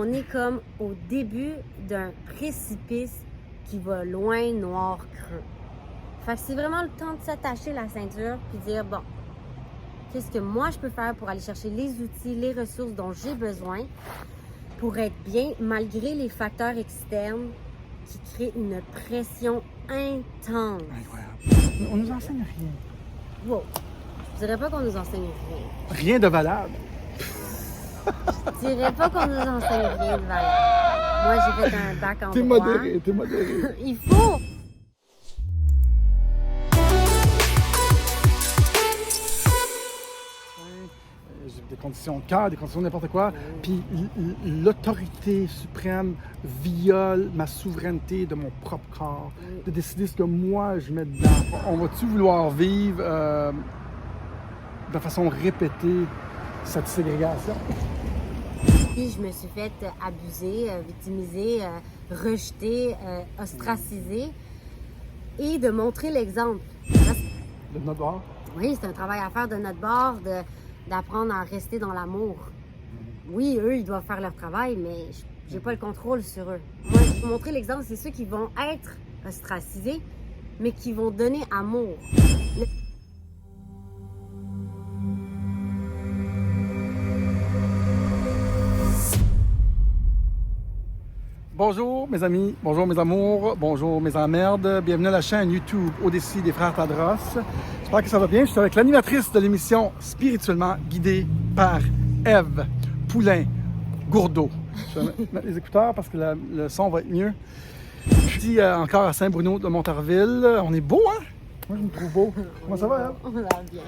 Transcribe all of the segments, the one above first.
on est comme au début d'un précipice qui va loin, noir, creux. Fait que c'est vraiment le temps de s'attacher la ceinture puis dire, bon, qu'est-ce que moi je peux faire pour aller chercher les outils, les ressources dont j'ai besoin pour être bien malgré les facteurs externes qui créent une pression intense. Incroyable. On nous enseigne rien. Wow. Je dirais pas qu'on nous enseigne rien. Rien de valable. Je dirais pas qu'on nous enseigne rien de valable. Moi, j'ai fait un bac en T'es droit. modéré, t'es modéré. Il faut! J'ai des conditions de cœur, des conditions de n'importe quoi. Puis l'autorité suprême viole ma souveraineté de mon propre corps, de décider ce que moi je mets dedans. On va-tu vouloir vivre de façon répétée cette ségrégation? Puis je me suis fait abuser, victimiser, rejeter, ostraciser et de montrer l'exemple. De notre bord? Oui, c'est un travail à faire de notre bord, d'apprendre à rester dans l'amour. Oui, eux, ils doivent faire leur travail, mais j'ai pas le contrôle sur eux. Moi, je vais montrer l'exemple, c'est ceux qui vont être ostracisés, mais qui vont donner amour. Bonjour mes amis, bonjour mes amours, bonjour mes emmerdes. Bienvenue à la chaîne YouTube Odyssée des Frères Tadros. J'espère que ça va bien. Je suis avec l'animatrice de l'émission Spirituellement guidée par Ève Poulain-Gourdeau. Je vais mettre les écouteurs parce que le son va être mieux. Je suis encore à Saint-Bruno de Montarville. On est beau, hein? Moi, je me trouve beau. Comment ça va, Ève? On va bien.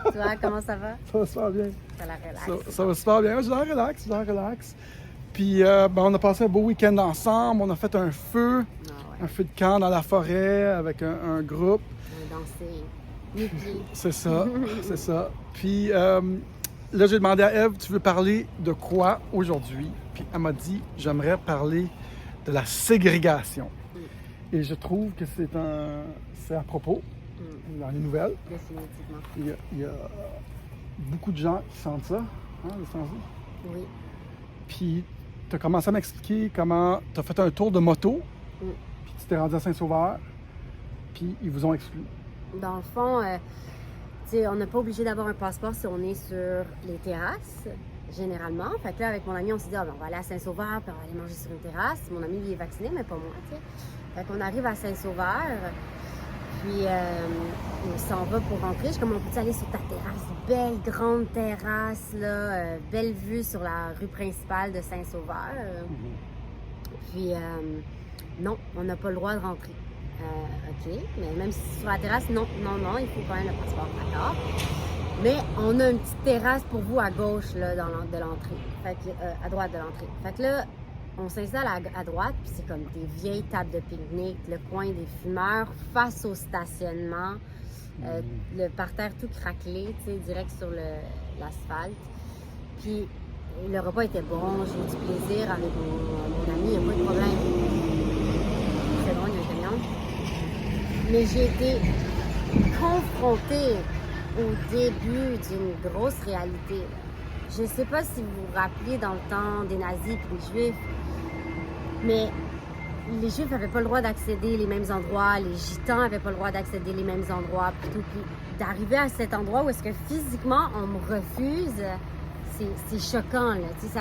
Tu vois comment ça va? Ça va super bien. Ça la relaxe. Ça va super bien. Je suis dans relax. Puis on a passé un beau week-end ensemble, on a fait un feu, un feu de camp dans la forêt avec un groupe. On a dansé, nu-pieds. C'est ça, c'est ça. Puis là, j'ai demandé à Ève, tu veux parler de quoi aujourd'hui? Puis elle m'a dit, j'aimerais parler de la ségrégation. Et je trouve que c'est à propos dans les nouvelles. Définitivement. Il y a beaucoup de gens qui sentent ça, hein, les sans-y. Oui. Puis tu as commencé à m'expliquer comment tu as fait un tour de moto, puis tu t'es rendu à Saint-Sauveur, puis ils vous ont exclu. Dans le fond, tu sais, on n'est pas obligé d'avoir un passeport si on est sur les terrasses, généralement. Fait que là, avec mon ami, on s'est dit, on va aller à Saint-Sauveur, puis on va aller manger sur une terrasse. Mon ami, il est vacciné, mais pas moi, tu sais. Fait qu'on arrive à Saint-Sauveur, puis on s'en va pour rentrer. Je suis comme, on peut aller sur ta terrasse? Belle grande terrasse, là, belle vue sur la rue principale de Saint-Sauveur. Puis, non, on n'a pas le droit de rentrer. OK, mais même si c'est sur la terrasse, non, il faut quand même le passeport, d'accord. Mais on a une petite terrasse pour vous à gauche, là, de l'entrée, fait que, à droite de l'entrée. Fait que là, on s'installe à droite, puis c'est comme des vieilles tables de pique-nique, le coin des fumeurs, face au stationnement. Le parterre tout craquelé, tu sais, direct sur l'asphalte. Puis le repas était bon, j'ai eu du plaisir avec mon ami, il n'y a pas de problème. C'est bon, il y a un camion. Mais j'ai été confrontée au début d'une grosse réalité. Je ne sais pas si vous vous rappelez dans le temps des nazis et des juifs, mais les Juifs n'avaient pas le droit d'accéder les mêmes endroits, les Gitans n'avaient pas le droit d'accéder les mêmes endroits, plutôt que d'arriver à cet endroit où est-ce que physiquement on me refuse, c'est choquant, là. Tu sais,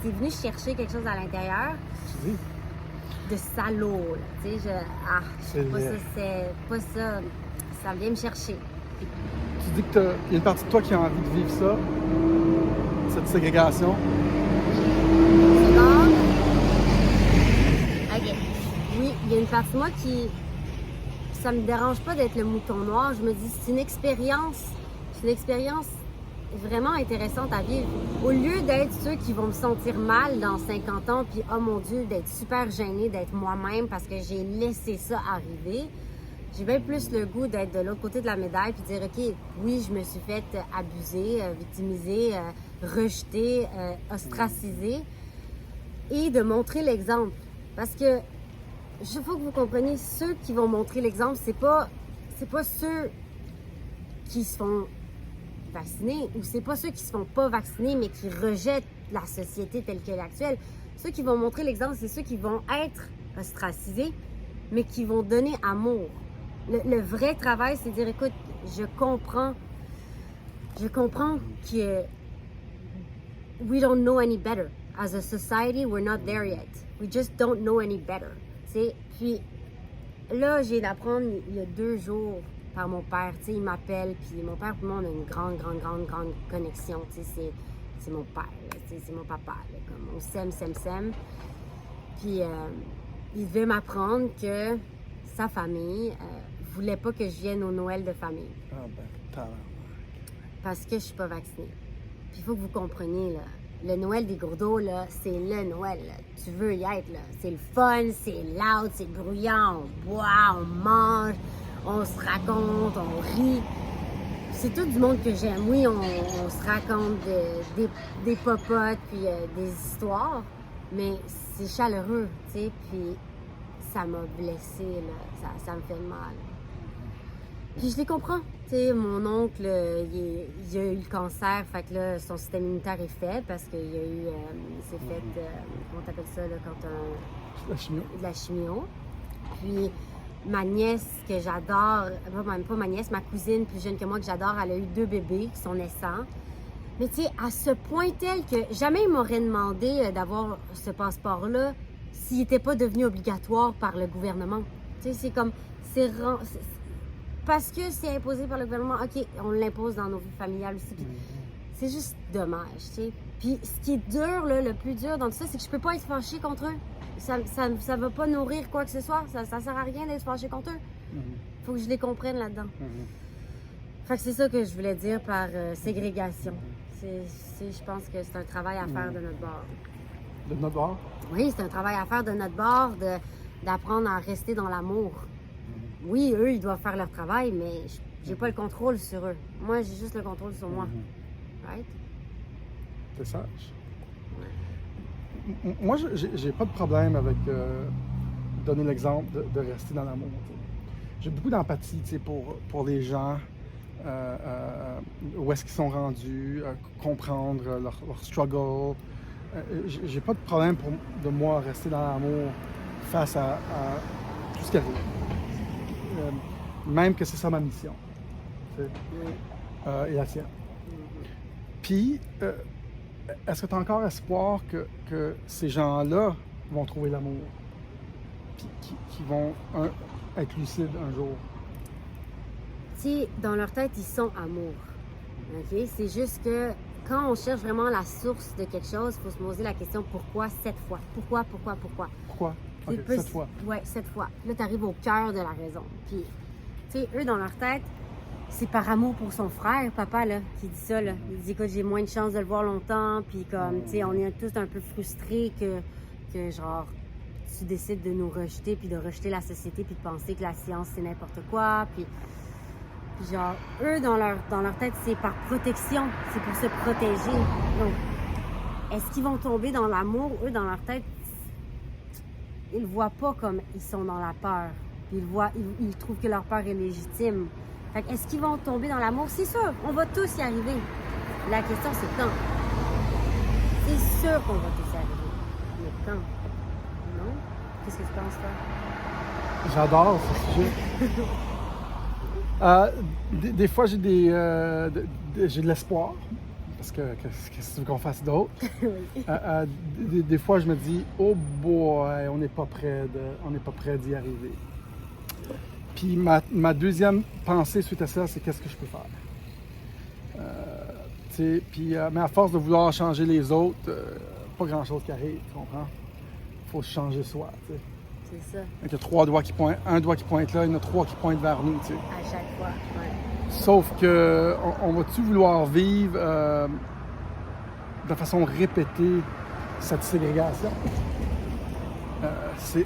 c'est venu chercher quelque chose à l'intérieur de salaud, là. Tu sais, c'est pas ça, ça vient me chercher. Tu dis qu'il y a une partie de toi qui a envie de vivre ça, cette ségrégation. C'est bon? OK. Oui, il y a une partie de moi qui... Ça me dérange pas d'être le mouton noir. Je me dis, c'est une expérience vraiment intéressante à vivre. Au lieu d'être ceux qui vont me sentir mal dans 50 ans, puis oh mon Dieu, d'être super gênée, d'être moi-même parce que j'ai laissé ça arriver, j'ai bien plus le goût d'être de l'autre côté de la médaille puis dire, OK, oui, je me suis fait abuser, victimiser, rejeter, ostraciser et de montrer l'exemple. Parce que il faut que vous compreniez, ceux qui vont montrer l'exemple, c'est pas ceux qui se font vacciner ou c'est pas ceux qui se font pas vacciner mais qui rejettent la société telle qu'elle est actuelle. Ceux qui vont montrer l'exemple, c'est ceux qui vont être ostracisés, mais qui vont donner amour. Le vrai travail, c'est de dire, écoute, je comprends que we don't know any better. As a society, we're not there yet. We just don't know any better. T'sais? Puis là, j'ai d'apprendre il y a 2 jours par mon père. T'sais, il m'appelle, puis mon père et moi, on a une grande connexion. C'est mon père, c'est mon papa. Là, comme on s'aime. Puis il devait m'apprendre que sa famille voulait pas que je vienne au Noël de famille. Ah ben, talent. Parce que je suis pas vaccinée. Puis il faut que vous compreniez, là, le Noël des Gourdeaux, là, c'est le Noël. Là. Tu veux y être, là. C'est le fun, c'est loud, c'est bruyant, on boit, on mange, on se raconte, on rit. C'est tout du monde que j'aime. Oui, on se raconte des popotes, puis des histoires, mais c'est chaleureux, tu sais, puis ça m'a blessée, là. Ça me fait mal. Puis je les comprends. Tu sais, mon oncle, il a eu le cancer, fait que là, son système immunitaire est fait parce qu'il y a eu, il s'est fait, comment t'appelles ça, là, quand de la chimio. Puis ma nièce, que j'adore, pas ma nièce, ma cousine plus jeune que moi, que j'adore, elle a eu 2 bébés qui sont naissants. Mais tu sais, à ce point tel que jamais il m'aurait demandé d'avoir ce passeport-là s'il n'était pas devenu obligatoire par le gouvernement. Tu sais, c'est comme, parce que c'est imposé par le gouvernement, OK, on l'impose dans nos vies familiales aussi. Puis c'est juste dommage, tu sais. Puis ce qui est dur, là, le plus dur dans tout ça, c'est que je peux pas être fâchée contre eux. Ça va pas nourrir quoi que ce soit. Ça sert à rien d'être fâchée contre eux. Faut que je les comprenne là-dedans. Fait que c'est ça que je voulais dire par ségrégation. Je pense que c'est un travail à faire de notre bord. De notre bord? Oui, c'est un travail à faire de notre bord, d'apprendre à rester dans l'amour. Oui, eux, ils doivent faire leur travail, mais j'ai pas le contrôle sur eux. Moi, j'ai juste le contrôle sur moi. Right? C'est sage. Moi, j'ai pas de problème avec donner l'exemple de rester dans l'amour. J'ai beaucoup d'empathie pour les gens, où est-ce qu'ils sont rendus, comprendre leur struggle. J'ai pas de problème de moi rester dans l'amour face à tout ce qui arrive. Même que c'est ça ma mission. Et la tienne. Puis, est-ce que tu as encore espoir que ces gens-là vont trouver l'amour? Puis qu'ils vont être lucides un jour? Tu sais, dans leur tête, ils sont amour. OK? C'est juste que quand on cherche vraiment la source de quelque chose, il faut se poser la question pourquoi 7 fois? Pourquoi? Pourquoi? Okay, 7 fois. Oui, 7 fois. Là, tu arrives au cœur de la raison. Puis, tu sais, eux, dans leur tête, c'est par amour pour son frère, papa, là, qui dit ça, là. Il dit, écoute, j'ai moins de chance de le voir longtemps, puis comme, tu sais, on est tous un peu frustrés que, genre, tu décides de nous rejeter, puis de rejeter la société, puis de penser que la science, c'est n'importe quoi, puis genre, eux, dans leur tête, c'est par protection, c'est pour se protéger. Donc, est-ce qu'ils vont tomber dans l'amour? Eux, dans leur tête, ils ne voient pas comme ils sont dans la peur. Puis ils trouvent que leur peur est légitime. Fait que est-ce qu'ils vont tomber dans l'amour? C'est sûr, on va tous y arriver. La question, c'est quand? C'est sûr qu'on va tous y arriver. Mais quand? Non? Qu'est-ce que tu penses, toi? J'adore ce sujet. Des fois, j'ai de l'espoir. Parce que qu'est-ce que tu veux qu'on fasse d'autre? Des fois, je me dis, oh boy, on n'est pas prêt d'y arriver. Puis ma deuxième pensée suite à ça, c'est qu'est-ce que je peux faire? Mais à force de vouloir changer les autres, pas grand-chose qui arrive, tu comprends? Il faut se changer soi, tu sais. C'est ça. Il y a 3 doigts qui pointent, un doigt qui pointe là, il y en a 3 qui pointent vers nous, tu sais. À chaque fois, ouais. Sauf que, on va-tu vouloir vivre de façon répétée cette ségrégation?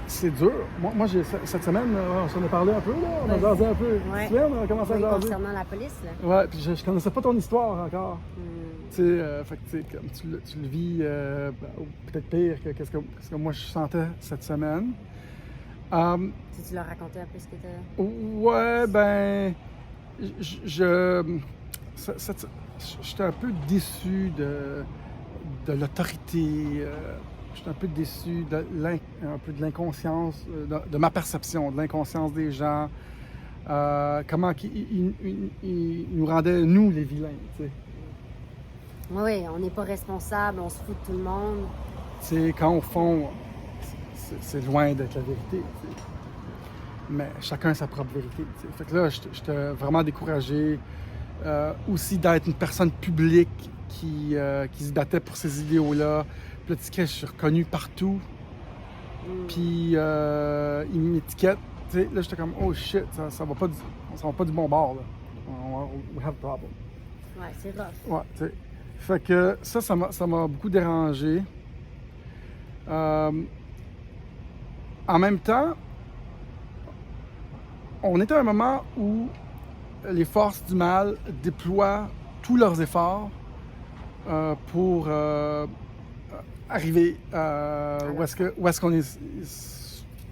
C'est dur. Moi cette semaine, on s'en a parlé un peu, là. On a jasé un peu. Ouais. Tu sais, on a commencé à jaser. Concernant la police, là. Ouais, puis je connaissais pas ton histoire encore. Tu sais, fait que tu sais, comme tu le vis peut-être pire que ce que moi je sentais cette semaine. Tu leur racontais un peu ce que tu... Ouais, ben, j'étais un peu déçu de l'autorité. Je suis un peu déçu un peu de l'inconscience, de ma perception, de l'inconscience des gens. Comment ils nous rendaient, nous, les vilains, tu sais. Oui, on n'est pas responsable, on se fout de tout le monde. Tu sais, quand au fond, c'est loin d'être la vérité, tu sais. Mais chacun a sa propre vérité, tu sais. Fait que là, j'étais vraiment découragé. Aussi d'être une personne publique qui se battait pour ces idéaux-là. Puis là, tu sais, je suis reconnu partout. Puis ils m'étiquettent. Tu sais, là, j'étais comme, oh shit, ça va pas du bon bord, là. We have a problem. Ouais, c'est rough. Ouais, tu sais. Fait que ça m'a beaucoup dérangé. En même temps, on est à un moment où les forces du mal déploient tous leurs efforts pour arriver où est-ce qu'on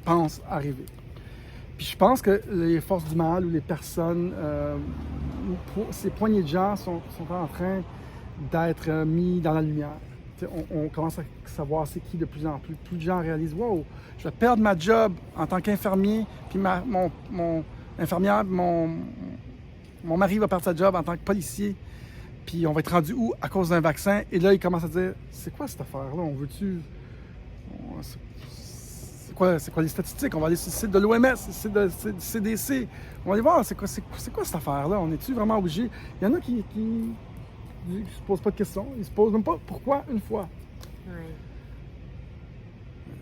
pense arriver. Puis je pense que les forces du mal ou les personnes, ces poignées de gens sont en train d'être mis dans la lumière. On commence à savoir c'est qui de plus en plus. Plus de gens réalisent, wow, je vais perdre ma job en tant qu'infirmier, puis mon mari va perdre sa job en tant que policier, puis on va être rendu où à cause d'un vaccin? Et là, ils commencent à dire, c'est quoi cette affaire-là? On veut-tu... C'est quoi les statistiques? On va aller sur le site de l'OMS, le site du CDC. On va aller voir, c'est quoi cette affaire-là? On est-tu vraiment obligé? Il y en a qui se posent pas de questions. Ils se posent même pas pourquoi une fois. Ouais.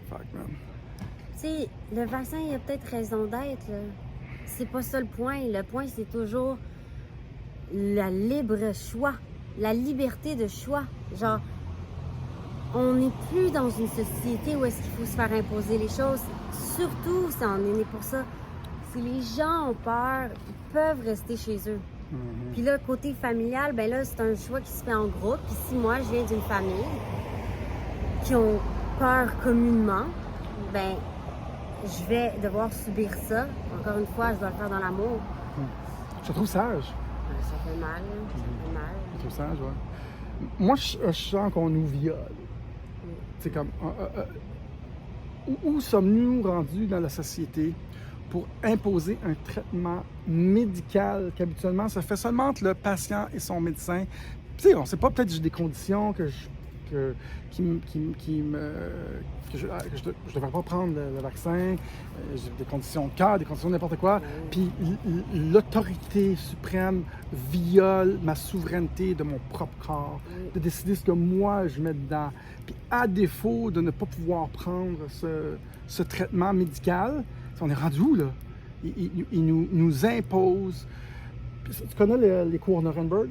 Fuck, man. Tu sais, le vaccin, il a peut-être raison d'être, là. C'est pas ça le point. Le point, c'est toujours le libre choix, la liberté de choix. Genre, on n'est plus dans une société où est-ce qu'il faut se faire imposer les choses. Surtout si on est né pour ça. Si les gens ont peur, ils peuvent rester chez eux. Mm-hmm. Puis là, côté familial, ben là, c'est un choix qui se fait en groupe. Puis si moi, je viens d'une famille qui ont peur communément, ben je vais devoir subir ça. Encore une fois, je dois le faire dans l'amour. Je te trouve sage. Ça fait mal, ça fait mal. Je te trouve sage, ouais. Moi, je sens qu'on nous viole. C'est comme... où sommes-nous rendus dans la société pour imposer un traitement médical qu'habituellement se fait seulement entre le patient et son médecin? Tu sais, on ne sait pas, peut-être j'ai des conditions que je devrais pas prendre le vaccin, j'ai des conditions de cœur, des conditions de n'importe quoi, puis l'autorité suprême viole ma souveraineté de mon propre corps, de décider ce que moi je mets dedans. Puis à défaut de ne pas pouvoir prendre ce traitement médical, on est rendu où, là? Il nous impose. Tu connais les cours Nuremberg?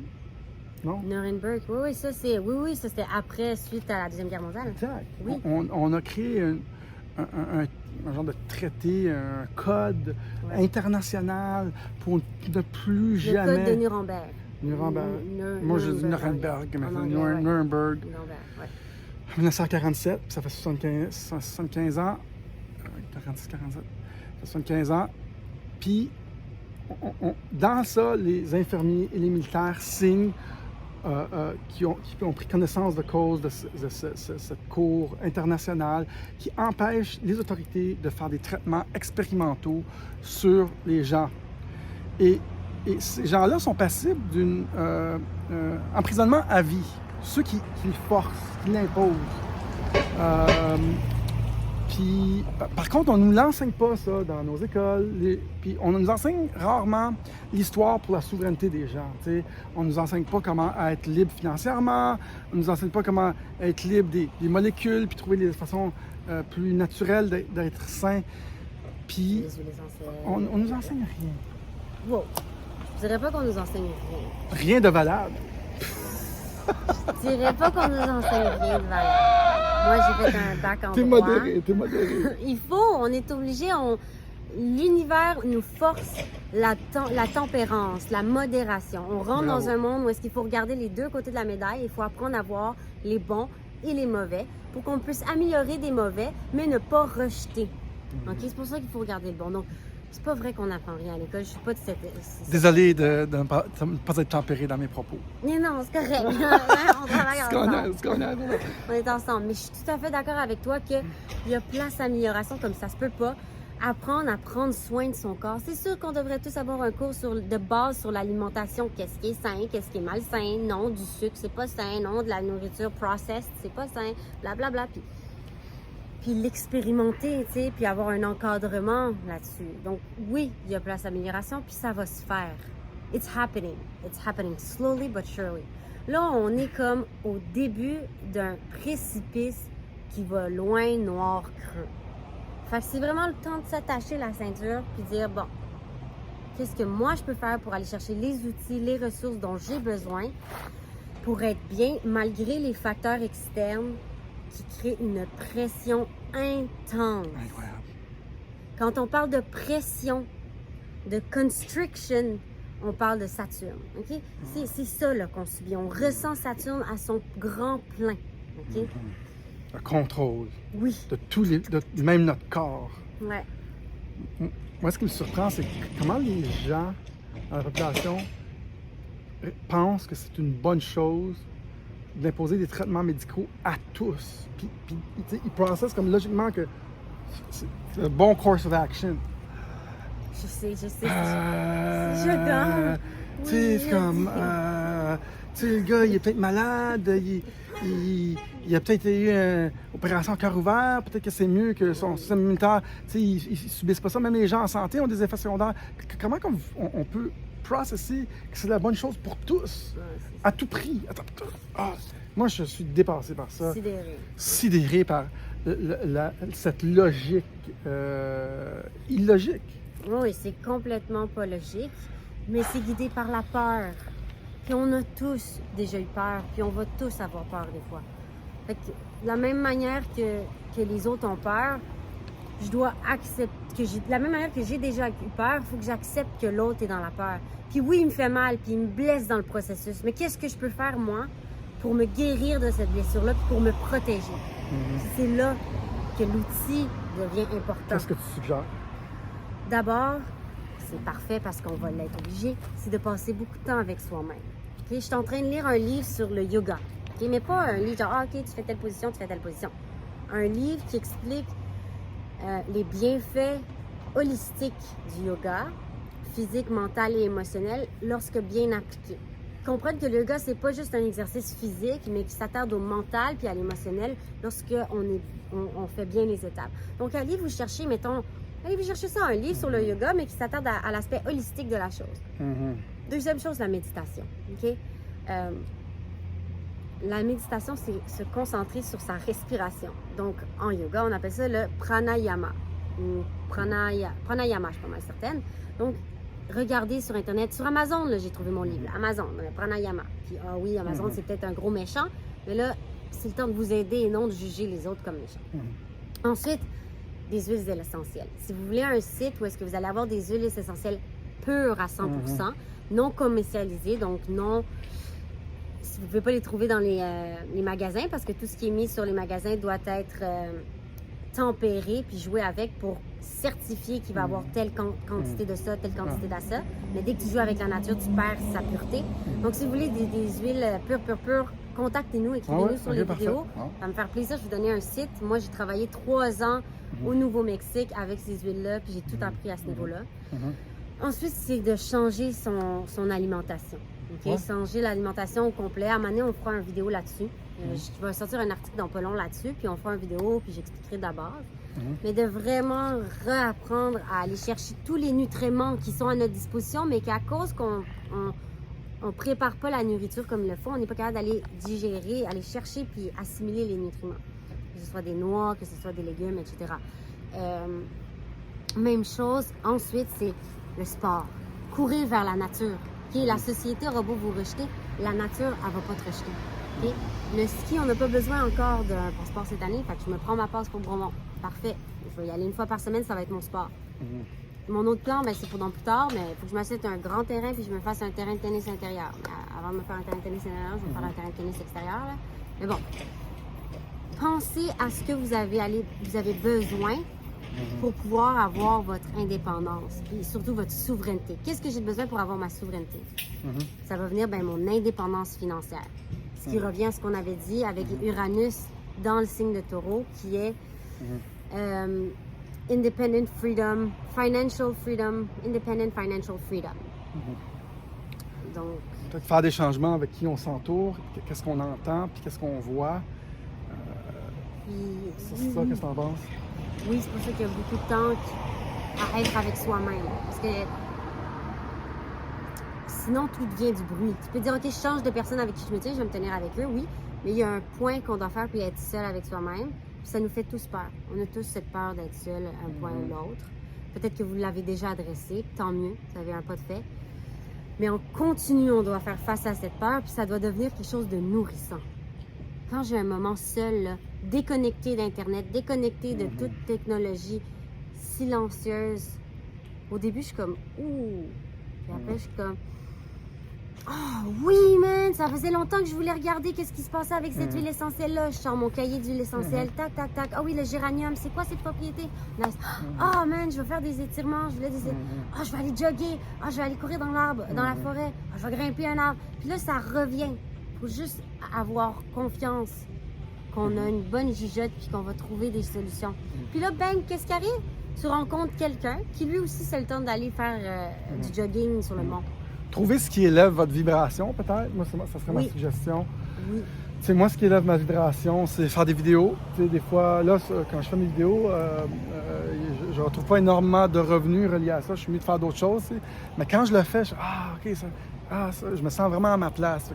Non? Nuremberg, oui, ça c'était après, suite à la Deuxième Guerre mondiale. Exact. Oui. On a créé un genre de traité, un code international pour ne plus jamais... Le code de Nuremberg. Moi, je dis Nuremberg, mais Nuremberg. Nuremberg, ouais. 1947, ça fait 75 ans. 46, 47. Ça fait 75 ans. Puis, dans ça, les infirmiers et les militaires signent qui ont pris connaissance de cause de cette cour internationale qui empêche les autorités de faire des traitements expérimentaux sur les gens. Et ces gens-là sont passibles d'un emprisonnement à vie. Ceux qui les forcent, qui l'imposent. Puis, par contre, on ne nous l'enseigne pas, ça, dans nos écoles. Puis, on nous enseigne rarement l'histoire pour la souveraineté des gens. T'sais. On ne nous enseigne pas comment être libre financièrement. On ne nous enseigne pas comment être libre des molécules, puis trouver des façons plus naturelles d'être sain. Puis, on nous enseigne rien. Wow. Je dirais pas qu'on nous enseigne rien. Rien de valable. Je dirais pas qu'on nous enseigne rien de valable. Moi, j'ai fait un bac en droit. T'es modéré. Il faut, on est obligé, l'univers nous force la tempérance, la modération. On rentre dans un monde où est-ce qu'il faut regarder les deux côtés de la médaille. Il faut apprendre à voir les bons et les mauvais pour qu'on puisse améliorer des mauvais, mais ne pas rejeter. Okay? C'est pour ça qu'il faut regarder le bon. Donc, C'est pas vrai qu'on n'apprend rien à l'école. Je suis pas de cette... Désolé de ne pas être tempéré dans mes propos. Mais non, c'est correct. On travaille ensemble. On est ensemble. Mais je suis tout à fait d'accord avec toi qu'il y a place à amélioration comme ça se peut pas. Apprendre à prendre soin de son corps. C'est sûr qu'on devrait tous avoir un cours de base sur l'alimentation. Qu'est-ce qui est sain, qu'est-ce qui est malsain. Non, du sucre, c'est pas sain. Non, de la nourriture processed, c'est pas sain. Blablabla. Puis l'expérimenter, tu sais, puis avoir un encadrement là-dessus. Donc, oui, il y a place à amélioration, puis ça va se faire. It's happening. It's happening slowly but surely. Là, on est comme au début d'un précipice qui va loin, noir, creux. Fait que c'est vraiment le temps de s'attacher la ceinture puis dire, bon, qu'est-ce que moi je peux faire pour aller chercher les outils, les ressources dont j'ai besoin pour être bien malgré les facteurs externes qui créent une pression intense. Incroyable. Quand on parle de pression, de constriction, on parle de Saturne. Okay? C'est ça là, qu'on subit. On ressent Saturne à son grand plein. Okay? Le contrôle. Oui. De même notre corps. Ouais. Moi, ce qui me surprend, c'est comment les gens dans la population pensent que c'est une bonne chose d'imposer des traitements médicaux à tous. Puis ils processent comme logiquement que c'est le bon course of action. Je sais. Je donne. Tu sais, c'est comme... tu sais, le gars, il est peut-être malade, il a peut-être eu une opération cœur ouvert, peut-être que c'est mieux que son système immunitaire. Tu sais, ils subissent pas ça. Même les gens en santé ont des effets secondaires. Comment on peut processer que c'est la bonne chose pour tous, à tout prix? Moi, je suis dépassé par ça. Sidéré par cette logique illogique. Oui, c'est complètement pas logique, mais c'est guidé par la peur. Puis on a tous déjà eu peur, puis on va tous avoir peur des fois. Fait que, de la même manière que les autres ont peur, je dois accepter de la même manière que j'ai déjà eu peur, il faut que j'accepte que l'autre est dans la peur. Puis oui, il me fait mal, puis il me blesse dans le processus, mais qu'est-ce que je peux faire, moi, pour me guérir de cette blessure-là, puis pour me protéger? C'est là que l'outil devient important. Qu'est-ce que tu suggères? D'abord, c'est parfait parce qu'on va l'être obligé, c'est de passer beaucoup de temps avec soi-même. Okay? Je suis en train de lire un livre sur le yoga, okay? Mais pas un livre genre, OK, tu fais telle position, tu fais telle position. Un livre qui explique les bienfaits holistiques du yoga, physique, mental et émotionnel, lorsque bien appliqué. Comprendre que le yoga, c'est pas juste un exercice physique, mais qui s'attarde au mental puis à l'émotionnel lorsqu'on fait bien les étapes. Donc, allez vous chercher, allez vous chercher ça, un livre sur le yoga, mais qui s'attarde à l'aspect holistique de la chose. Deuxième chose, la méditation. Okay? La méditation, c'est se concentrer sur sa respiration. Donc, en yoga, on appelle ça le pranayama. Ou pranayama, je suis pas mal certaine. Donc, regardez sur Internet. Sur Amazon, là, j'ai trouvé mon livre. Amazon, le pranayama. Puis, oui, Amazon, c'est peut-être un gros méchant. Mais là, c'est le temps de vous aider et non de juger les autres comme méchants. Ensuite, des huiles essentielles. Si vous voulez un site où est-ce que vous allez avoir des huiles essentielles pures à 100%, non commercialisées, donc non... Vous ne pouvez pas les trouver dans les magasins parce que tout ce qui est mis sur les magasins doit être tempéré puis joué avec pour certifier qu'il va avoir telle quantité de ça, telle quantité de ça. Mais dès que tu joues avec la nature, tu perds sa pureté. Donc, si vous voulez des huiles pures, contactez-nous, écrivez-nous sur les vidéos. Ça va me faire plaisir, je vais vous donner un site. Moi, j'ai travaillé 3 ans au Nouveau-Mexique avec ces huiles-là, puis j'ai tout appris à ce niveau-là. Ensuite, c'est de changer son alimentation. Okay? Changer l'alimentation au complet. À un moment donné, on fera une vidéo là-dessus. Je vais sortir un article dans pas long là-dessus, puis on fera une vidéo, puis j'expliquerai de la base. Mais de vraiment réapprendre à aller chercher tous les nutriments qui sont à notre disposition, mais qu'à cause qu'on on prépare pas la nourriture comme il le faut, on n'est pas capable d'aller digérer, aller chercher puis assimiler les nutriments. Que ce soit des noix, que ce soit des légumes, etc. Même chose, ensuite, c'est le sport. Courir vers la nature. Okay? La société aura beau vous rejeter, la nature, elle va pas te rejeter. Okay? Le ski, on n'a pas besoin encore d'un passeport cette année, fait que je me prends ma passe pour Bromont. Parfait. Je vais y aller 1 fois par semaine, ça va être mon sport. Mon autre plan, c'est pour dans plus tard, mais il faut que je m'achète un grand terrain puis je me fasse un terrain de tennis intérieur. Avant de me faire un terrain de tennis intérieur, je vais faire un terrain de tennis extérieur. Là. Mais bon, pensez à ce que vous avez besoin pour pouvoir avoir votre indépendance, puis surtout votre souveraineté. Qu'est-ce que j'ai besoin pour avoir ma souveraineté? Ça va venir, mon indépendance financière. Ce qui revient à ce qu'on avait dit avec Uranus dans le signe de Taureau, qui est independent freedom, independent financial freedom. Donc, peut-être faire des changements avec qui on s'entoure, qu'est-ce qu'on entend, puis qu'est-ce qu'on voit. C'est ça, qu'est-ce que tu en penses? Oui, c'est pour ça qu'il y a beaucoup de temps à être avec soi-même. Parce que sinon, tout devient du bruit. Tu peux dire, OK, je change de personne avec qui je me tiens, je vais me tenir avec eux, oui. Mais il y a un point qu'on doit faire, puis être seul avec soi-même. Puis ça nous fait tous peur. On a tous cette peur d'être seul à un point ou l'autre. Peut-être que vous l'avez déjà adressé, tant mieux, vous avez un pas de fait. Mais on continue, on doit faire face à cette peur, puis ça doit devenir quelque chose de nourrissant. Quand j'ai un moment seul, là, déconnecté d'Internet, déconnecté de toute technologie, silencieuse, au début, je suis comme « Ouh! » Puis après, je suis comme « Oh oui, man! Ça faisait longtemps que je voulais regarder qu'est-ce qui se passait avec cette huile essentielle-là. » Je sors mon cahier d'huile essentielle, tac, tac, tac. « Ah oui, le géranium, c'est quoi ses propriétés? » Nice. « Oh man, je vais faire des étirements, je voulais des... je vais aller jogger. Ah, je vais aller courir dans l'arbre, dans la forêt. Ah, je vais grimper un arbre. » Puis là, ça revient. Il faut juste avoir confiance qu'on a une bonne gigotte puis qu'on va trouver des solutions. Puis là, bang, qu'est-ce qui arrive? Tu rencontres quelqu'un qui lui aussi c'est le temps d'aller faire du jogging sur le mont. Trouver ce qui élève votre vibration, peut-être. Moi, ça serait ma suggestion. Oui. Tu sais, moi, ce qui élève ma vibration, c'est faire des vidéos. Tu sais, des fois, là, quand je fais mes vidéos, je ne retrouve pas énormément de revenus reliés à ça. Je suis mieux de faire d'autres choses. Tu sais. Mais quand je le fais, je me sens vraiment à ma place.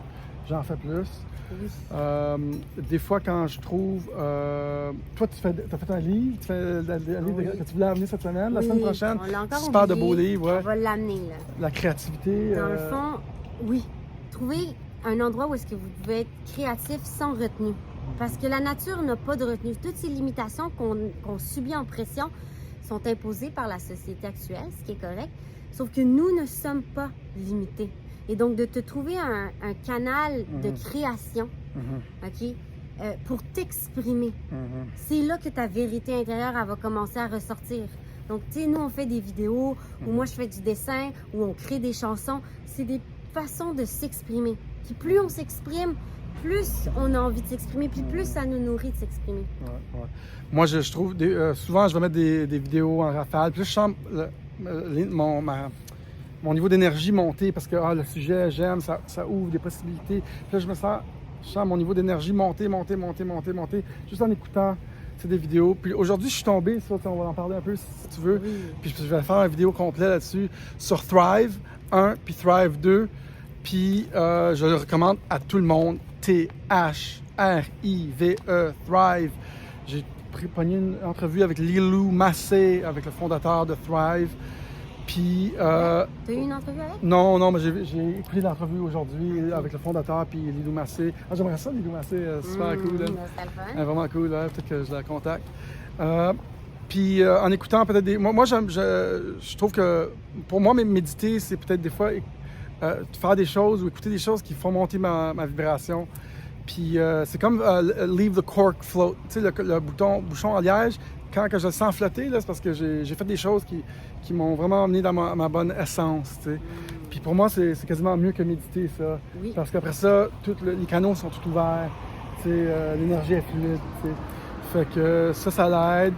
J'en fais plus. Oui. Des fois, quand je trouve... toi, tu as fait un livre, tu fais un livre que tu voulais amener cette semaine, la semaine prochaine. On l'a encore super oublié. de beaux livres. Ouais. On va l'amener, là. La créativité. Dans le fond, oui. Trouvez un endroit où est-ce que vous pouvez être créatif sans retenue. Parce que la nature n'a pas de retenue. Toutes ces limitations qu'on subit en pression sont imposées par la société actuelle, ce qui est correct. Sauf que nous ne sommes pas limités. Et donc, de te trouver un canal de création, OK, pour t'exprimer, c'est là que ta vérité intérieure, elle va commencer à ressortir. Donc, tu sais, nous, on fait des vidéos, où moi, je fais du dessin, où on crée des chansons. C'est des façons de s'exprimer. Puis plus on s'exprime, plus on a envie de s'exprimer, puis plus ça nous nourrit de s'exprimer. Ouais. Moi, je trouve, souvent, je vais mettre des vidéos en rafale, puis là, je sens mon niveau d'énergie monter parce que le sujet, j'aime, ça ouvre des possibilités. Puis là, je sens mon niveau d'énergie monter, juste en écoutant des vidéos. Puis aujourd'hui, je suis tombé, ça, on va en parler un peu si tu veux. Oui. Puis je vais faire une vidéo complète là-dessus sur Thrive 1 puis Thrive 2. Puis je le recommande à tout le monde. Thrive, Thrive. J'ai pogné une entrevue avec Lilou Massé, avec le fondateur de Thrive. Puis, T'as eu une entrevue avec? Non, mais j'ai écouté l'entrevue aujourd'hui avec le fondateur puis Lilou Massé. Ah, j'aimerais ça, Lilou Massé, super cool. C'était le fun. Vraiment cool, peut-être que je la contacte. Puis en écoutant peut-être des... Moi je trouve que pour moi, méditer, c'est peut-être des fois faire des choses ou écouter des choses qui font monter ma vibration. Puis c'est comme leave the cork float, tu sais, le bouchon à liège. Quand je le sens flotter, là, c'est parce que j'ai fait des choses qui m'ont vraiment amené dans ma bonne essence. Tu sais. Puis pour moi, c'est quasiment mieux que méditer, ça. Oui. Parce qu'après ça, les canaux sont tout ouverts. Tu sais, l'énergie est fluide. Tu sais. Fait que ça l'aide.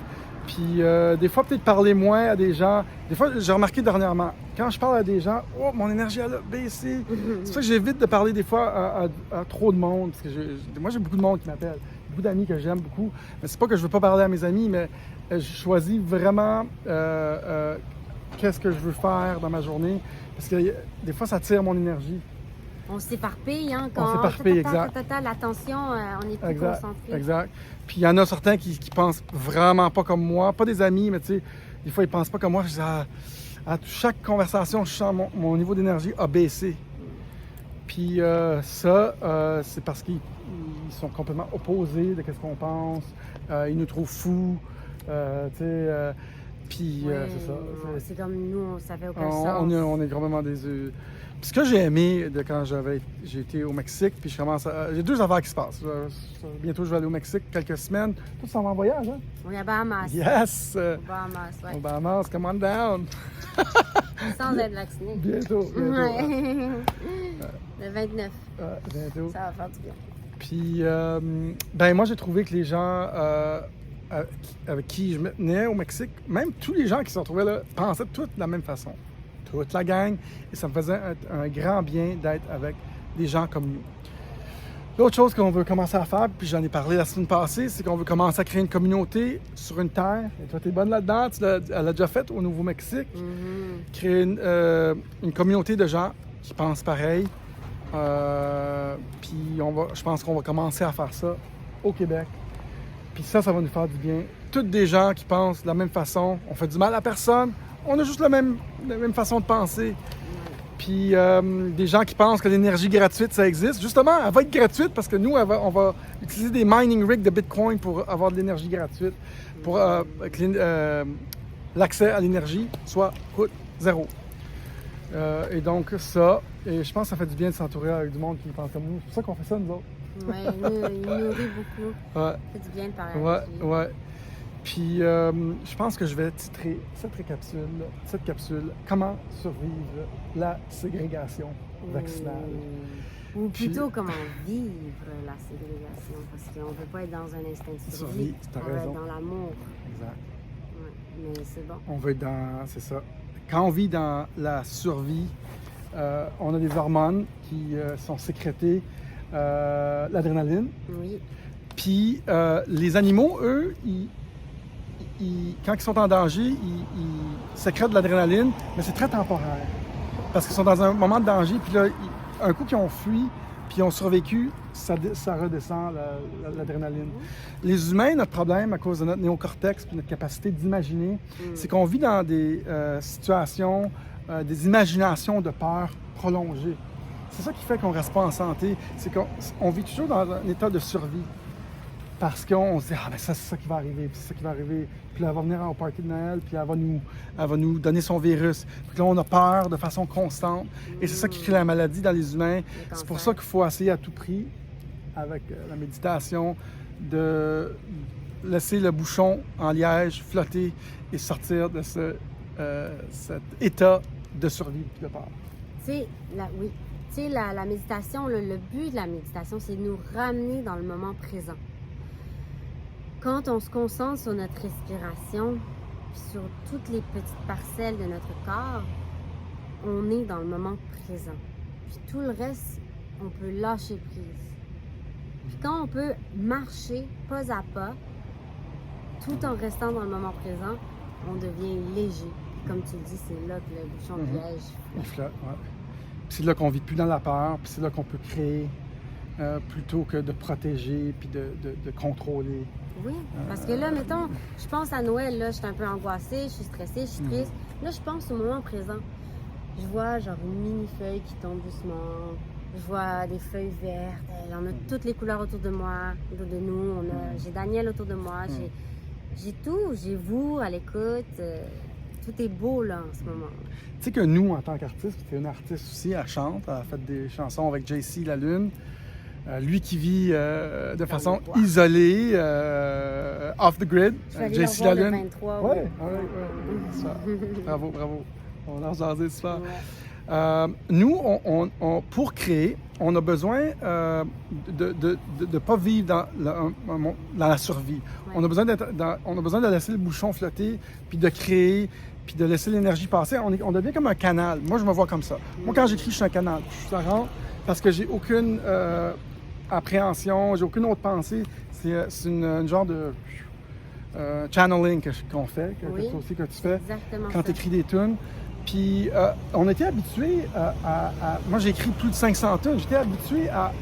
Puis des fois, peut-être parler moins à des gens. Des fois, j'ai remarqué dernièrement, quand je parle à des gens, mon énergie elle a baissé. C'est pour ça que j'évite de parler des fois à trop de monde. Parce que moi, j'ai beaucoup de monde qui m'appelle. Beaucoup d'amis que j'aime beaucoup. Mais c'est pas que je veux pas parler à mes amis, mais je choisis vraiment qu'est-ce que je veux faire dans ma journée. Parce que des fois, ça tire mon énergie. On s'éparpille, hein, quand on s'éparpille, exact. L'attention, on est plus concentré. Exact. Puis il y en a certains qui pensent vraiment pas comme moi, pas des amis, mais tu sais, des fois ils pensent pas comme moi. À chaque conversation, je sens mon niveau d'énergie a baissé. Puis c'est parce qu'ils sont complètement opposés de ce qu'on pense. Ils nous trouvent fous. Puis Ouais, c'est ça. c'est comme nous, ça fait aucun On, sens. on est complètement déçus. Puis ce que j'ai aimé de quand j'ai été au Mexique, puis je commence à... J'ai deux affaires qui se passent. Bientôt, je vais aller au Mexique quelques semaines. Toi, tu s'en vas en voyage, hein? On est à Bahamas. Yes! Au Bahamas, Au ouais. Bahamas, come on down! Sans être vacciné. Bientôt, bientôt. Ouais. Le 29, Bientôt. ça va faire du bien. Puis, ben moi, j'ai trouvé que les gens avec qui je me tenais au Mexique, même tous les gens qui se retrouvaient là, pensaient tous de la même façon. Toute la gang. Et ça me faisait un grand bien d'être avec des gens comme nous. L'autre chose qu'on veut commencer à faire, puis j'en ai parlé la semaine passée, c'est qu'on veut commencer à créer une communauté sur une terre. Et toi, tu es bonne là-dedans, elle l'a déjà fait au Nouveau-Mexique. Créer une communauté de gens qui pensent pareil. Puis je pense qu'on va commencer à faire ça au Québec. Puis ça va nous faire du bien. Toutes des gens qui pensent de la même façon. On fait du mal à personne. On a juste la même façon de penser. Puis des gens qui pensent que l'énergie gratuite, ça existe. Justement, elle va être gratuite parce que nous, on va utiliser des mining rigs de Bitcoin pour avoir de l'énergie gratuite. Pour que l'accès à l'énergie coûte zéro. Et donc ça, et je pense que ça fait du bien de s'entourer avec du monde qui pense comme nous. C'est pour ça qu'on fait ça, nous autres. Oui, il nourrit beaucoup. Ouais. Ça fait du bien de parler Ouais, avec lui. ouais. Puis je pense que je vais titrer cette capsule, Comment survivre la ségrégation vaccinale. Ou plutôt comment vivre la ségrégation, parce qu'on ne peut pas être dans un instinct de survie. T'as On veut raison. être dans l'amour. Exact. Ouais, mais c'est bon. On veut être c'est ça. Quand on vit dans la survie, on a des hormones qui sont sécrétées, l'adrénaline. Oui. Puis les animaux, eux, quand ils sont en danger, ils sécrètent de l'adrénaline, mais c'est très temporaire. Parce qu'ils sont dans un moment de danger, puis là, un coup qu'ils ont fui, puis ils ont survécu, ça redescend l'adrénaline. Les humains, notre problème, à cause de notre néocortex et notre capacité d'imaginer, c'est qu'on vit dans des situations, des imaginations de peur prolongées. C'est ça qui fait qu'on ne reste pas en santé. C'est qu'on vit toujours dans un état de survie. Parce qu'on se dit, ah, ben ça, c'est ça qui va arriver, puis c'est ça qui va arriver. Puis là, elle va venir au party de Noël, puis elle va nous donner son virus. Puis là, on a peur de façon constante. Et c'est ça qui crée la maladie dans les humains. C'est pour ça qu'il faut essayer à tout prix, avec la méditation, de laisser le bouchon en liège flotter et sortir de cet état de survie et de peur. Tu sais, la méditation, le but de la méditation, c'est de nous ramener dans le moment présent. Quand on se concentre sur notre respiration, puis sur toutes les petites parcelles de notre corps, on est dans le moment présent. Puis tout le reste, on peut lâcher prise. Puis quand on peut marcher pas à pas, tout en restant dans le moment présent, on devient léger. Puis comme tu le dis, c'est là que le bouchon de liège Il flotte, ouais. Puis c'est là qu'on ne vit plus dans la peur, puis c'est là qu'on peut créer plutôt que de protéger puis de contrôler. Oui, parce que là, mettons, je pense à Noël, là, je suis un peu angoissée, je suis stressée, je suis triste. Là, je pense au moment présent. Je vois genre une mini-feuille qui tombe doucement. Je vois des feuilles vertes. On a toutes les couleurs autour de moi, autour de nous. J'ai Daniel autour de moi. J'ai tout. J'ai vous à l'écoute. Tout est beau, là, en ce moment. Tu sais que nous, en tant qu'artiste, tu es une artiste aussi, elle chante, elle a fait des chansons avec JC La Lune. Lui qui vit de façon isolée, off the grid. JC La Lune. Le 23, oui. Bravo. On a jasé super. Ouais. Nous, pour créer, on a besoin de ne pas vivre dans la survie. Ouais. On a besoin de laisser le bouchon flotter, puis de créer, puis de laisser l'énergie passer. On devient comme un canal. Moi, je me vois comme ça. Moi, quand j'écris, je suis un canal. Je rentre parce que j'ai aucune appréhension, j'ai aucune autre pensée. C'est une genre de channeling qu'on fait, que tu fais quand tu écris des tunes. Puis on était habitués moi, j'ai écrit plus de 500 tunes. J'étais habitué à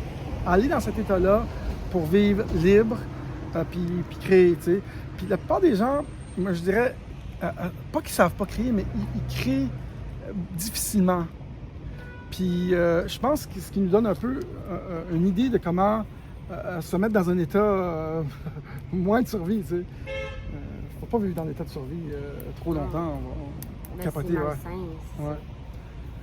aller dans cet état-là pour vivre libre, puis créer, tu sais. Puis la plupart des gens, moi, je dirais, pas qu'ils savent pas créer, mais ils créent difficilement. Puis je pense que ce qui nous donne un peu une idée de comment se mettre dans un état moins de survie, tu sais. faut pas vivre dans l'état de survie trop longtemps. On va capoter, c'est ouais. malsain, c'est Ouais. ça.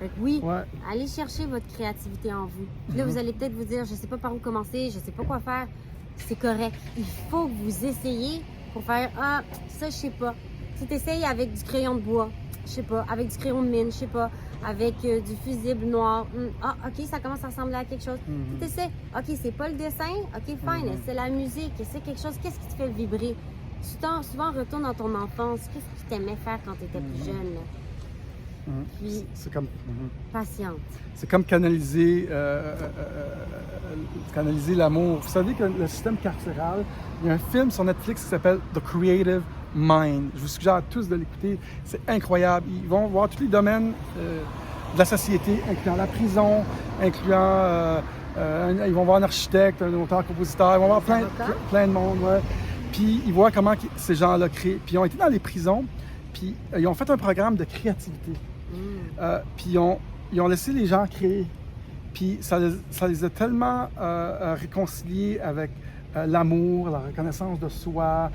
Fait que oui, Ouais. allez chercher votre créativité en vous. Puis là, vous allez peut-être vous dire, je sais pas par où commencer, je sais pas quoi faire. C'est correct. Il faut que vous essayiez pour faire, ah, ça, je sais pas. Si tu essayes avec du crayon de bois, je sais pas, avec du crayon de mine, je sais pas, avec du fusible noir, ah, ok, ça commence à ressembler à quelque chose. Tu essaies, ok, c'est pas le dessin, ok, fine, c'est la musique, c'est quelque chose, qu'est-ce qui te fait vibrer? Souvent, retourne dans ton enfance, qu'est-ce que tu aimais faire quand tu étais plus jeune? Là? Puis, C'est comme... patiente. C'est comme canaliser l'amour. Vous savez que le système carcéral, il y a un film sur Netflix qui s'appelle The Creative Mind. Je vous suggère à tous de l'écouter. C'est incroyable. Ils vont voir tous les domaines de la société, incluant la prison, incluant... ils vont voir un architecte, un auteur-compositeur, ils vont voir plein de monde. Ouais. Puis ils voient comment ces gens-là créent. Puis ils ont été dans les prisons, puis ils ont fait un programme de créativité. Puis ils ont laissé les gens créer. Puis ça les a tellement réconciliés avec l'amour, la reconnaissance de soi,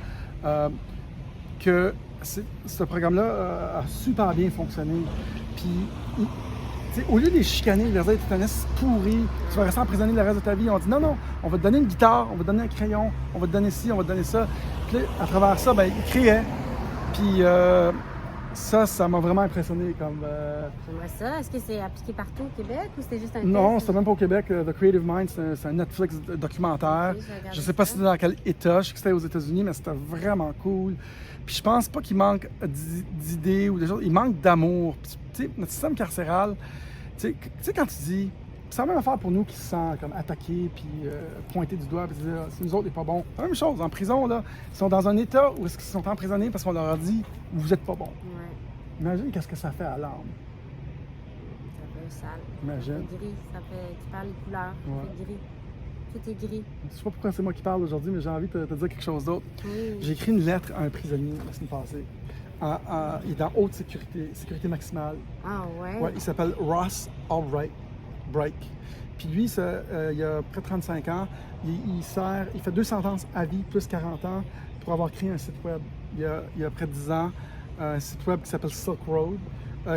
que ce programme-là a super bien fonctionné. Puis, au lieu de les chicaner, de leur dire, tu es un esti pourri, tu vas rester emprisonné le reste de ta vie, on dit non, on va te donner une guitare, on va te donner un crayon, on va te donner ci, on va te donner ça. Puis là, à travers ça, ben, ils créaient. Puis ça m'a vraiment impressionné. J'aimerais ça. Est-ce que c'est appliqué partout au Québec ou c'était juste un Non, test? c'était même pas au Québec. The Creative Mind, c'est un Netflix documentaire. Ok, je sais pas c'était dans quel État. Je sais que c'était aux États-Unis, mais c'était vraiment cool. Puis je pense pas qu'il manque d'idées ou des choses. Il manque d'amour. Puis, tu sais, notre système carcéral, tu sais, quand tu dis... C'est la même affaire pour nous qui se sentent comme attaqués, puis pointés du doigt, puis dire c'est nous autres, n'est pas bon. C'est la même chose. En prison, là, ils sont dans un état où est-ce qu'ils sont emprisonnés parce qu'on leur a dit vous êtes pas bon. Ouais. Imagine qu'est-ce que ça fait à l'âme. Ça fait sale. Imagine. Ça fait gris. Ça fait... Tu parles les couleurs. Ouais. Ça fait gris. Tout est gris. Je sais pas pourquoi c'est moi qui parle aujourd'hui, mais j'ai envie de te dire quelque chose d'autre. Oui. J'ai écrit une lettre à un prisonnier la semaine passée. Il est dans haute sécurité maximale. Ah ouais? Ouais, il s'appelle Ross Albright. Puis lui, il a près de 35 ans. Il fait 2 sentences à vie, plus 40 ans, pour avoir créé un site web. Il y a près de 10 ans, un site web qui s'appelle Silk Road,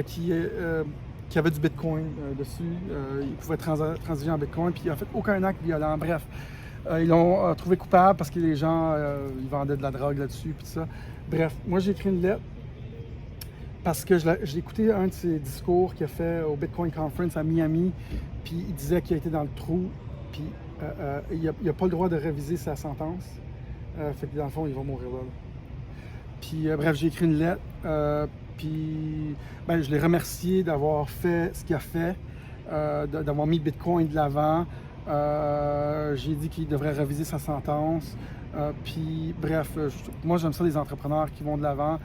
qui avait du Bitcoin dessus. Il pouvait transiger en Bitcoin, puis il n'a fait aucun acte violent. Bref, ils l'ont trouvé coupable parce que les gens, ils vendaient de la drogue là-dessus, puis tout ça. Bref, moi, j'ai écrit une lettre parce que j'ai écouté un de ses discours qu'il a fait au Bitcoin Conference à Miami, puis il disait qu'il a été dans le trou, puis il n'a pas le droit de réviser sa sentence. Fait que dans le fond, il va mourir là. Puis bref, j'ai écrit une lettre, puis ben, je l'ai remercié d'avoir fait ce qu'il a fait, d'avoir mis Bitcoin de l'avant. J'ai dit qu'il devrait réviser sa sentence. Puis bref, moi j'aime ça les entrepreneurs qui vont de l'avant.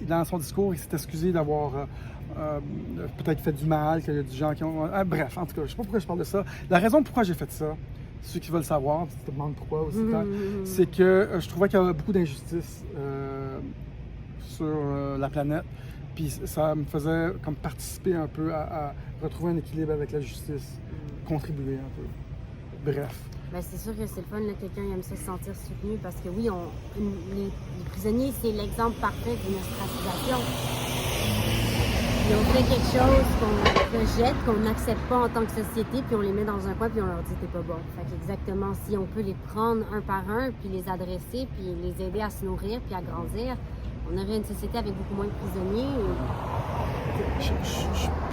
Dans son discours, il s'est excusé d'avoir peut-être fait du mal, qu'il y a des gens qui ont... bref, en tout cas, je ne sais pas pourquoi je parle de ça. La raison pourquoi j'ai fait ça, ceux qui veulent savoir, si tu te demandes pourquoi aussi, c'est que je trouvais qu'il y avait beaucoup d'injustice sur la planète. Puis ça me faisait comme participer un peu à retrouver un équilibre avec la justice, contribuer un peu. Bref. Ben, c'est sûr que c'est le fun, là, quelqu'un aime ça se sentir soutenu parce que oui, les prisonniers, c'est l'exemple parfait d'une ostracisation. Ils ont fait quelque chose qu'on rejette, qu'on n'accepte pas en tant que société, puis on les met dans un coin, puis on leur dit t'es pas bon. Fait qu'exactement, si on peut les prendre un par un, puis les adresser, puis les aider à se nourrir, puis à grandir, on aurait une société avec beaucoup moins de prisonniers.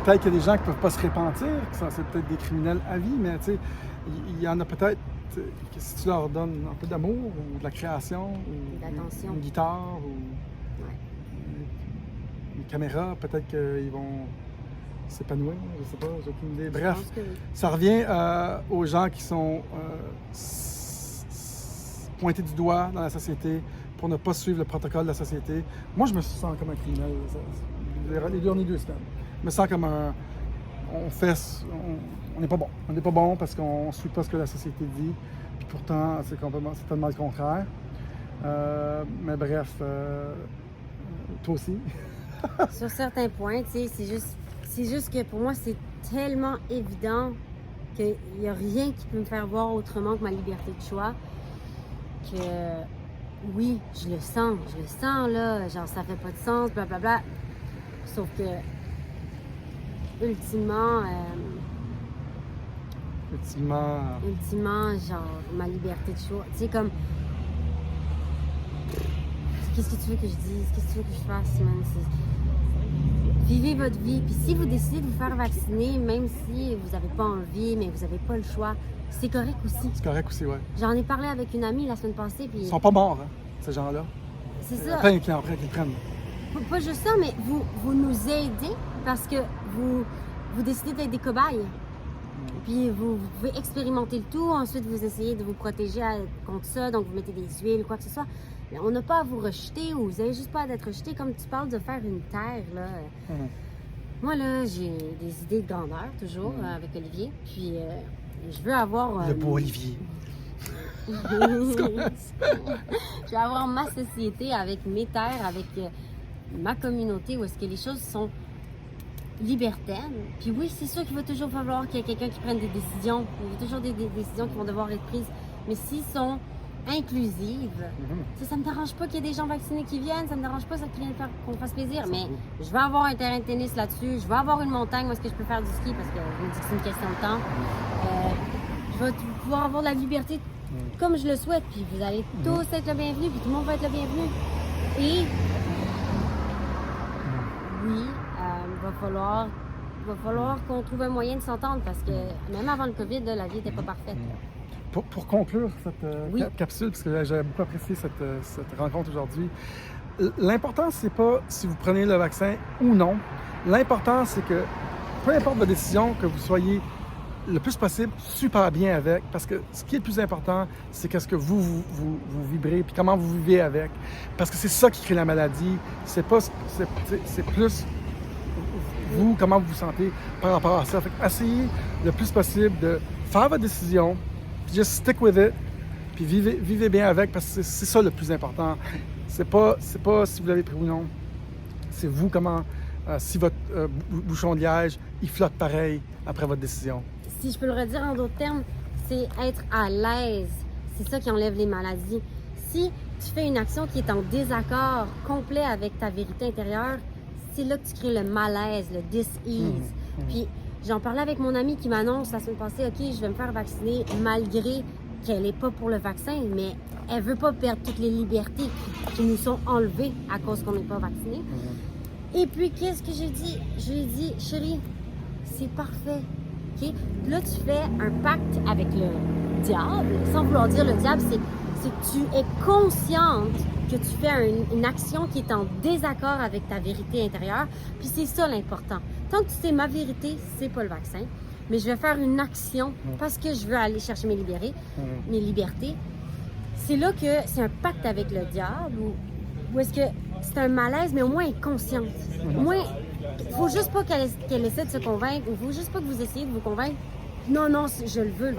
Peut-être qu'il y a des gens qui ne peuvent pas se repentir, qui sont peut-être des criminels à vie, mais tu sais, il y en a peut-être que si tu leur donnes un peu d'amour, ou de la création, ou une guitare, ou une caméra, peut-être qu'ils vont s'épanouir, je ne sais pas, j'ai aucune idée. Bref, oui. Ça revient aux gens qui sont pointés du doigt dans la société pour ne pas suivre le protocole de la société. Moi, je me sens comme un criminel les dernières 2 semaines. Je me sens comme un... On n'est pas bon. On n'est pas bon parce qu'on ne suit pas ce que la société dit. Puis pourtant, c'est tellement le contraire. Mais bref, toi aussi. Sur certains points, tu sais, c'est juste que pour moi, c'est tellement évident qu'il n'y a rien qui peut me faire voir autrement que ma liberté de choix que oui, je le sens, là, genre, ça fait pas de sens, blablabla. Sauf que, ultimement, genre, ma liberté de choix, tu sais, comme, qu'est-ce que tu veux que je dise? Qu'est-ce que tu veux que je fasse, man? Vivez votre vie, puis si vous décidez de vous faire vacciner, même si vous n'avez pas envie, mais vous n'avez pas le choix, c'est correct aussi. C'est correct aussi, ouais. J'en ai parlé avec une amie la semaine passée, puis... Ils sont pas morts, hein, ces gens-là. C'est Il y a ça. plein qui le prennent. Pas juste ça, mais vous nous aidez parce que vous décidez d'être des cobayes. Puis vous pouvez expérimenter le tout, ensuite vous essayez de vous protéger contre ça, donc vous mettez des huiles, quoi que ce soit. Mais on n'a pas à vous rejeter ou vous n'avez juste pas à être rejeté, comme tu parles de faire une terre, là. Moi, là, j'ai des idées de grandeur, toujours, avec Olivier. Puis je veux avoir... Le beau Olivier. Je vais avoir ma société avec mes terres, avec ma communauté, où est-ce que les choses sont libertaines. Puis oui, c'est sûr qu'il va toujours falloir qu'il y ait quelqu'un qui prenne des décisions. Il y a toujours des décisions qui vont devoir être prises. Mais s'ils sont inclusives, ça me dérange pas qu'il y ait des gens vaccinés qui viennent, ça me dérange pas ça qui viennent faire qu'on fasse plaisir. Mais je vais avoir un terrain de tennis là-dessus, je vais avoir une montagne où est-ce que je peux faire du ski, parce que je me dis que c'est une question de temps. Je vais pouvoir avoir la liberté comme je le souhaite, puis vous allez tous être le bienvenu, puis tout le monde va être le bienvenu. Et oui, il va falloir qu'on trouve un moyen de s'entendre, parce que même avant le COVID, là, la vie n'était pas parfaite. Pour conclure cette capsule, parce que j'ai beaucoup apprécié cette rencontre aujourd'hui, l'important, c'est pas si vous prenez le vaccin ou non. L'important, c'est que peu importe votre décision, que vous soyez le plus possible super bien avec, parce que ce qui est le plus important, c'est qu'est-ce que vous vibrez, puis comment vous vivez avec. Parce que c'est ça qui crée la maladie. C'est plus vous, comment vous vous sentez par rapport à ça. Fait que essayez le plus possible de faire votre décision, puis just stick with it, puis vivez bien avec, parce que c'est ça le plus important. C'est pas si vous l'avez pris ou non. C'est vous, comment, si votre bouchon de liège, il flotte pareil après votre décision. Si je peux le redire en d'autres termes, c'est être à l'aise. C'est ça qui enlève les maladies. Si tu fais une action qui est en désaccord complet avec ta vérité intérieure, c'est là que tu crées le malaise, le dis-ease. Puis j'en parlais avec mon amie qui m'annonce la semaine passée, OK, je vais me faire vacciner malgré qu'elle n'est pas pour le vaccin, mais elle veut pas perdre toutes les libertés qui nous sont enlevées à cause qu'on n'est pas vacciné. Et puis, qu'est-ce que j'ai dit? Je lui ai dit, chérie, c'est parfait. Okay? Là, tu fais un pacte avec le diable. Sans vouloir dire le diable, c'est que tu es consciente que tu fais une action qui est en désaccord avec ta vérité intérieure. Puis c'est ça l'important. Tant que tu sais ma vérité, c'est pas le vaccin. Mais je vais faire une action parce que je veux aller chercher mes libertés. C'est là que c'est un pacte avec le diable ou est-ce que c'est un malaise, mais au moins elle est consciente. Au moins, il faut juste pas qu'elle essaie de se convaincre, il faut juste pas que vous essayiez de vous convaincre. Non, je le veux le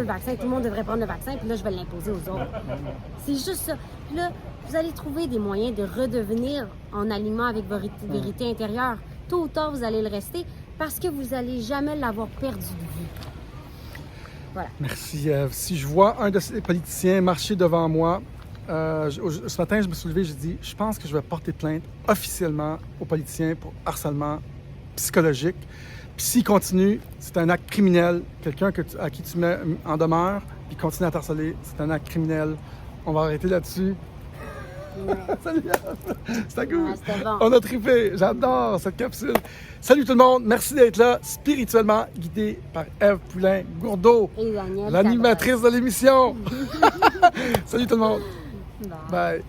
vaccin, tout le monde devrait prendre le vaccin, puis là, je vais l'imposer aux autres. C'est juste ça. Puis là, vous allez trouver des moyens de redevenir en alignement avec votre vérité intérieure. Tôt ou tard, vous allez le rester parce que vous n'allez jamais l'avoir perdu de vue. Voilà. Merci. Si je vois un de ces politiciens marcher devant moi, ce matin, je me suis levé, j'ai dit, je pense que je vais porter plainte officiellement aux politiciens pour harcèlement psychologique. Puis s'il continue, c'est un acte criminel. Quelqu'un à qui tu mets en demeure, puis continue à t'harceler, c'est un acte criminel. On va arrêter là-dessus. Salut! C'était cool! Ouais, c'était bon. On a trippé! J'adore cette capsule! Salut tout le monde! Merci d'être là, spirituellement guidé par Ève Poulain-Gourdeau, Et Daniel l'animatrice de l'émission! Salut tout le monde! Bon. Bye!